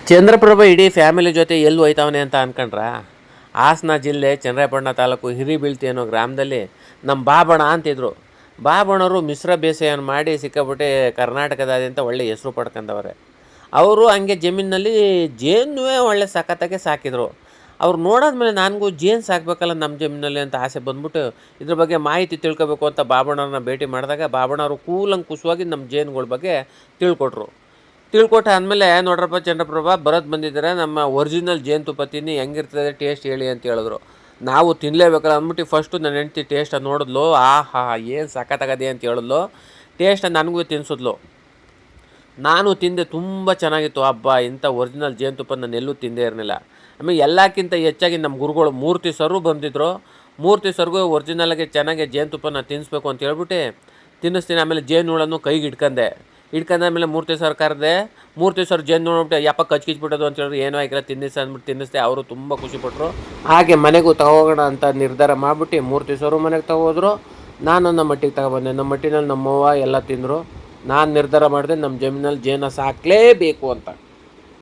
ಚಂದ್ರಪ್ರಭಾ ಇಡೀ ಫ್ಯಾಮಿಲಿ ಜೊತೆ ಎಲ್ಲಿ ಹೋಯ್ತವನೆ ಅಂತ ಅನ್ಕೊಂಡ್ರ ಹಾಸನ ಜಿಲ್ಲೆ ಚನ್ನರಾಯಪಟ್ಟಣ ತಾಲೂಕು ಹಿರಿಬೀಳ್ತಿ ಅನ್ನೋ ಗ್ರಾಮದಲ್ಲಿ ನಮ್ಮ ಬಾಬಣ ಅಂತಿದ್ರು. ಬಾಬಣ್ಣವರು ಮಿಶ್ರ ಬೇಸಾಯವನ್ನು ಮಾಡಿ ಸಿಕ್ಕಾಪಟ್ಟೆ ಕರ್ನಾಟಕದಾದ್ಯಂತ ಒಳ್ಳೆ ಹೆಸರು ಪಡ್ಕೊಂಡವ್ರೆ. ಅವರು ಹಂಗೆ ಜಮೀನಿನಲ್ಲಿ ಜೇನುವೆ ಒಳ್ಳೆ ಸಖತ್ತಾಗೆ ಸಾಕಿದರು. ಅವ್ರು ನೋಡಾದ್ಮೇಲೆ ನನಗೂ ಜೇನು ಸಾಕಬೇಕಲ್ಲ ನಮ್ಮ ಜಮೀನಲ್ಲಿ ಅಂತ ಆಸೆ ಬಂದ್ಬಿಟ್ಟು ಇದ್ರ ಬಗ್ಗೆ ಮಾಹಿತಿ ತಿಳ್ಕೊಬೇಕು ಅಂತ ಬಾಬಣ್ಣವ್ರನ್ನ ಭೇಟಿ ಮಾಡಿದಾಗ ಬಾಬಣ್ಣವರು ಕೂಲಂಕುಷವಾಗಿ ನಮ್ಮ ಜೇನುಗಳ ಬಗ್ಗೆ ತಿಳ್ಕೊಟ್ರು. ತಿಳ್ಕೊಟ್ಟು ಆದಮೇಲೆ ನೋಡ್ರಪ್ಪ ಚಂದ್ರಪ್ರಭಾ ಬರೋದು ಬಂದಿದ್ದಾರೆ, ನಮ್ಮ ಒರಿಜಿನಲ್ ಜೇನುತುಪ್ಪ ತಿನ್ನಿ ಹೆಂಗಿರ್ತದೆ ಟೇಸ್ಟ್ ಹೇಳಿ ಅಂತ ಹೇಳಿದ್ರು. ನಾವು ತಿನ್ನಲೇಬೇಕಲ್ಲ ಅಂದ್ಬಿಟ್ಟು ಫಸ್ಟು ನನ್ನ ಹೆಂಡ್ತಿ ಟೇಸ್ಟ್ ನೋಡಿದ್ಲು. ಆಹಾ ಏನು ಸಖತ್ತಾಗದೆ ಅಂತ ಹೇಳಿದ್ಲು. ಟೇಸ್ಟ್ ನನಗೂ ತಿನ್ನಿಸಿದ್ಲು. ನಾನು ತಿಂದೆ, ತುಂಬ ಚೆನ್ನಾಗಿತ್ತು. ಹಬ್ಬ ಇಂಥ ಒರಿಜಿನಲ್ ಜೇನುತುಪ್ಪ ನಾನು ಎಲ್ಲೂ ತಿಂದೇ ಇರಲಿಲ್ಲ. ಆಮೇಲೆ ಎಲ್ಲಕ್ಕಿಂತ ಹೆಚ್ಚಾಗಿ ನಮ್ಮ ಗುರುಗಳು ಮೂರ್ತಿ ಸರು ಬಂದಿದ್ದರು. ಮೂರ್ತಿ ಸರ್ಗೂ ಒರಿಜಿನಲ್ಗೆ ಚೆನ್ನಾಗಿ ಜೇನುತುಪ್ಪನ ತಿನ್ನಿಸ್ಬೇಕು ಅಂತ ಹೇಳ್ಬಿಟ್ಟು ತಿನ್ನಿಸ್ತೀನಿ. ಆಮೇಲೆ ಜೇನುಗಳನ್ನು ಕೈಗೆ ಇಟ್ಕೊಂಡಾದ್ಮೇಲೆ ಮೂರ್ತಿ ಸರ್ ಕರೆದೆ. ಮೂರ್ತಿ ಸರ್ ಜೇನು ನೋಡ್ಬಿಟ್ಟು ಯಪ್ಪ ಕಚ್ಕಿಚ್ಬಿಟ್ಟದು ಅಂತ ಹೇಳಿದ್ರು. ಏನೋ ಆಗಿಲ್ಲ ತಿನ್ನಿಸ ಅಂದ್ಬಿಟ್ಟು ತಿನ್ನಿಸ್ದೆ. ಅವರು ತುಂಬ ಖುಷಿಪಟ್ಟರು. ಹಾಗೆ ಮನೆಗೂ ತಗೋಗೋಣ ಅಂತ ನಿರ್ಧಾರ ಮಾಡಿಬಿಟ್ಟು ಮೂರ್ತಿ ಸರು ಮನೆಗೆ ತಗೋದ್ರು. ನಾನು ನಮ್ಮ ಮಟ್ಟಿಗೆ ತಗೊಬಂದೆ. ನಮ್ಮ ಮಟ್ಟಿನಲ್ಲಿ ನಮ್ಮವ್ವ ಎಲ್ಲ ತಿಂದರು. ನಾನು ನಿರ್ಧಾರ ಮಾಡಿದೆ ನಮ್ಮ ಜಮೀನಲ್ಲಿ ಜೇನ ಸಾಕಲೇಬೇಕು ಅಂತ.